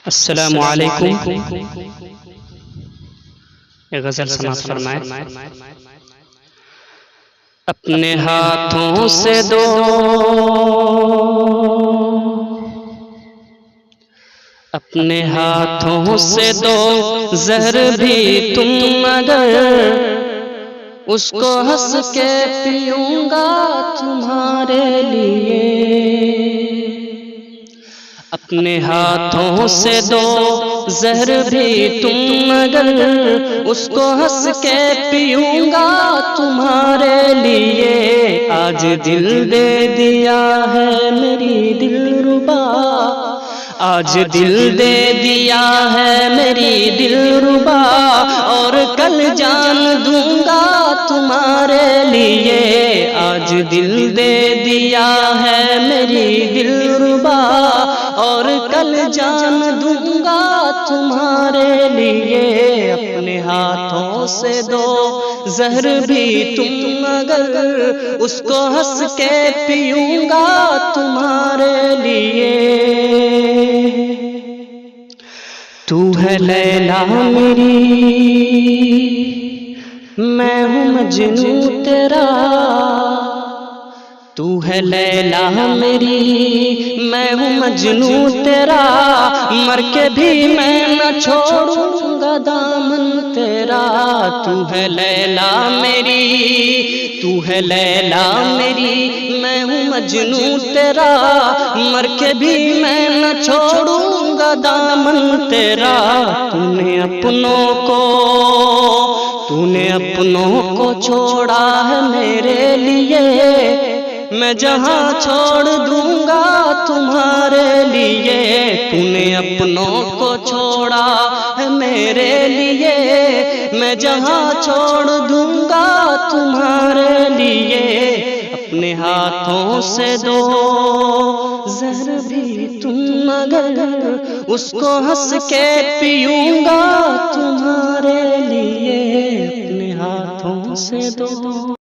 अस्सलामु अलैकुम। ये गजल समाप्त फरमाए। अपने हाथों से दो अपने हाथों से दो जहर भी तुम अगर उसको हंस के पीऊंगा तुम्हारे लिए। अपने हाथों से दो जहर भी तुम अगर उसको हंस के पीऊंगा तुम्हारे लिए। आज दिल दे दिया है मेरी दिलरुबा, आज दिल दे दिया है मेरी दिलरुबा, और कल जान दूंगा तुम्हारे लिए। आज दिल दे दिया है मेरी दिलरुबा, और कल जान दूंगा तुम्हारे लिए। अपने हाथों से दो जहर भी तुम अगर उसको हंस के पीऊंगा तुम्हारे लिए। तू है लैला मेरी, मैं हूँ मजनू तेरा। तू है लैला मेरी, मैं हूँ मजनू तेरा। मर के भी मैं न छोड़ूंगा दामन तेरा। तू है लैला मेरी, तू है लैला मेरी, मैं हूँ मजनू तेरा। मर के भी मैं न छोड़ूंगा दामन तेरा। तूने अपनों को छोड़ा है मेरे लिए, मैं जहां छोड़ दूंगा तुम्हारे लिए। तूने अपनों को छोड़ा है मेरे लिए, मैं जहां छोड़ दूंगा तुम्हारे लिए। अपने हाथों से दो जहर भी तुम अगर उसको हंस के पीऊंगा तुम्हारे लिए। अपने हाथों से दो।